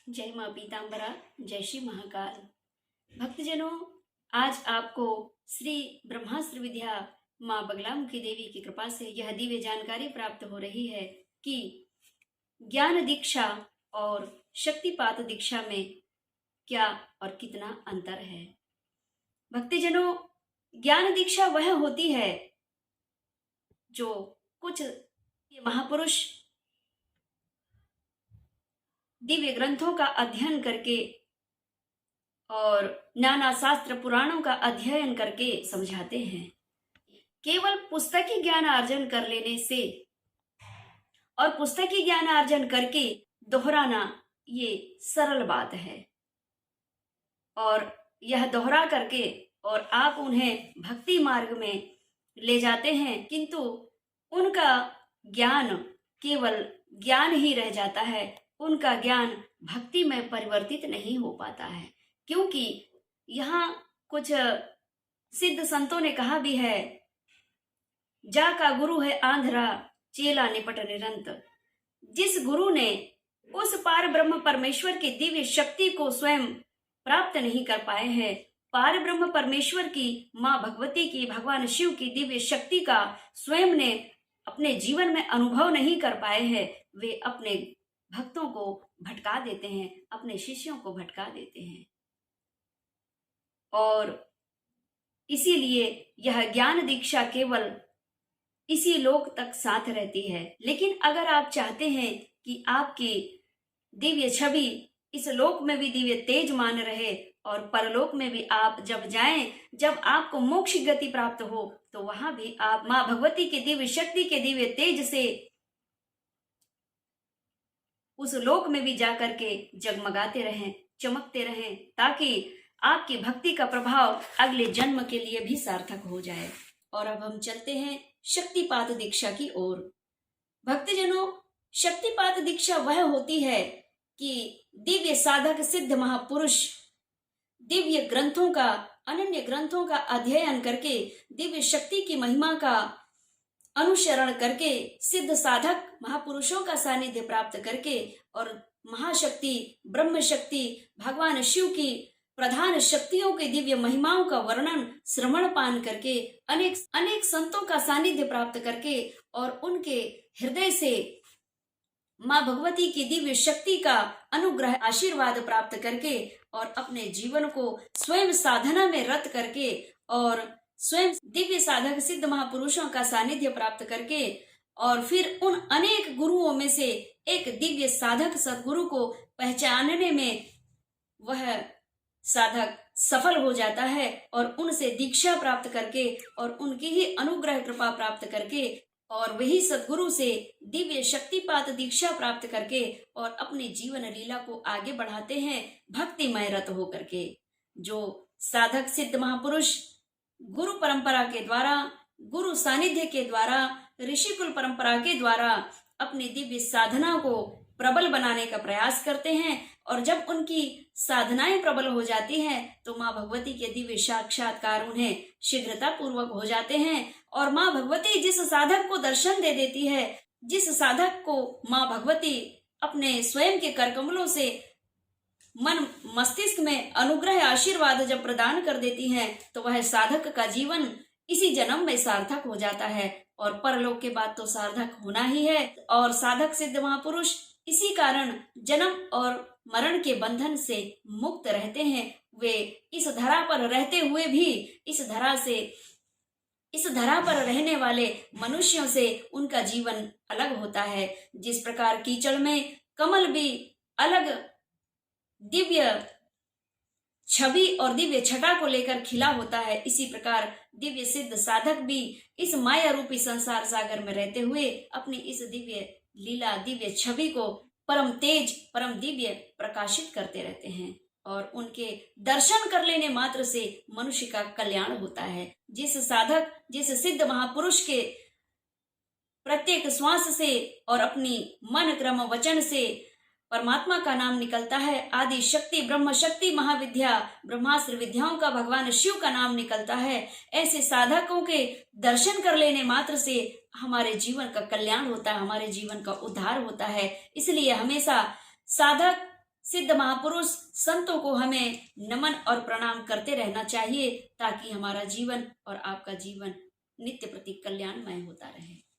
जय माँ पीताम्बरा, जय श्री महाकाल। भक्तजनों, आज आपको श्री ब्रह्मास्त्र विद्या माँ बगलामुखी देवी की कृपा से यह दिव्य जानकारी प्राप्त हो रही है कि ज्ञान दीक्षा और शक्तिपात दीक्षा में क्या और कितना अंतर है। भक्तजनों, ज्ञान दीक्षा वह होती है जो कुछ महापुरुष दिव्य ग्रंथों का अध्ययन करके और नाना शास्त्र पुराणों का अध्ययन करके समझाते हैं। केवल पुस्तकी ज्ञान अर्जन कर लेने से और पुस्तकी ज्ञान अर्जन करके दोहराना ये सरल बात है, और यह दोहरा करके और आप उन्हें भक्ति मार्ग में ले जाते हैं, किंतु उनका ज्ञान केवल ज्ञान ही रह जाता है। उनका ज्ञान भक्ति में परिवर्तित नहीं हो पाता है, क्योंकि यहाँ कुछ सिद्ध संतों ने कहा भी है, जा का गुरु है आंधरा चेला निपट निरंत। जिस गुरु ने उस पार ब्रह्म परमेश्वर की दिव्य शक्ति को स्वयं प्राप्त नहीं कर पाए हैं, पार ब्रह्म परमेश्वर की माँ भगवती की, भगवान शिव की दिव्य शक्ति का स्वयं ने अपने जीवन में अनुभव नहीं कर पाए हैं, वे अपने भक्तों को भटका देते हैं, अपने शिष्यों को भटका देते हैं। और इसीलिए यह ज्ञान दीक्षा केवल इसी लोक तक साथ रहती है। लेकिन अगर आप चाहते हैं कि आपकी दिव्य छवि इस लोक में भी दिव्य तेज मान रहे और परलोक में भी आप जब जाएं, जब आपको मोक्ष गति प्राप्त हो, तो वहां भी आप माँ भगवती की दिव्य शक्ति के दिव्य तेज से उस लोक में भी जाकर के जगमगाते रहें, चमकते रहें, ताकि आपकी भक्ति का प्रभाव अगले जन्म के लिए भी सार्थक हो जाए। और अब हम चलते हैं शक्तिपात दीक्षा की ओर। भक्तजनों, शक्तिपात दीक्षा वह होती है कि दिव्य साधक सिद्ध महापुरुष दिव्य ग्रंथों का, अनन्य ग्रंथों का अध्ययन करके, दिव्य शक्ति की महिमा का अनुसरण करके, सिद्ध साधक महापुरुषों का सानिध्य प्राप्त करके और महाशक्ति ब्रह्म शक्ति भगवान शिव की प्रधान शक्तियों के दिव्य महिमाओं का वर्णन श्रवण पान करके, अनेक अनेक संतों का सानिध्य प्राप्त करके और उनके हृदय से माँ भगवती की दिव्य शक्ति का अनुग्रह आशीर्वाद प्राप्त करके और अपने जीवन को स्वयं साधना में रत करके और स्वयं दिव्य साधक सिद्ध महापुरुषों का सानिध्य प्राप्त करके और फिर उन अनेक गुरुओं में से एक दिव्य साधक सद्गुरु को पहचानने में वह साधक सफल हो जाता है और उनसे दीक्षा प्राप्त करके और उनकी ही अनुग्रह कृपा प्राप्त करके और वही सद्गुरु से दिव्य शक्तिपात दीक्षा प्राप्त करके और अपनी जीवन लीला को आगे बढ़ाते हैं भक्तिमय रत होकर के। जो साधक सिद्ध महापुरुष गुरु परंपरा के द्वारा, गुरु सानिध्य के द्वारा, ऋषिकुल परंपरा के द्वारा अपनी दिव्य साधना को प्रबल बनाने का प्रयास करते हैं, और जब उनकी साधनाएं प्रबल हो जाती हैं तो माँ भगवती के दिव्य साक्षात्कार उन्हें शीघ्रता पूर्वक हो जाते हैं। और माँ भगवती जिस साधक को दर्शन दे देती है, जिस साधक को माँ भगवती अपने स्वयं के करकमलों से मन मस्तिष्क में अनुग्रह आशीर्वाद जब प्रदान कर देती हैं, तो वह साधक का जीवन इसी जन्म में सार्थक हो जाता है और परलोक के बाद तो सार्थक होना ही है। और साधक सिद्ध महापुरुष इसी कारण जन्म और मरण के बंधन से मुक्त रहते हैं। वे इस धरा पर रहते हुए भी इस धरा पर रहने वाले मनुष्यों से उनका जीवन अलग होता है। जिस प्रकार कीचड़ में कमल भी अलग दिव्य छवि और दिव्य छटा को लेकर खिला होता है, इसी प्रकार दिव्य सिद्ध साधक भी इस माया रूपी संसार सागर में रहते हुए अपनी इस दिव्य लीला, दिव्य छवि को परम तेज, परम दिव्य प्रकाशित करते रहते हैं और उनके दर्शन कर लेने मात्र से मनुष्य का कल्याण होता है। जिस साधक, जिस सिद्ध महापुरुष के प्रत्येक श्वास से और अपनी मन क्रम वचन से परमात्मा का नाम निकलता है, आदि शक्ति ब्रह्म शक्ति महाविद्या ब्रह्मास्त्र विद्याओं का भगवान शिव का नाम निकलता है, ऐसे साधकों के दर्शन कर लेने मात्र से हमारे जीवन का कल्याण होता है, हमारे जीवन का उद्धार होता है। इसलिए हमेशा साधक सिद्ध महापुरुष संतों को हमें नमन और प्रणाम करते रहना चाहिए, ताकि हमारा जीवन और आपका जीवन नित्य प्रति कल्याणमय होता रहे।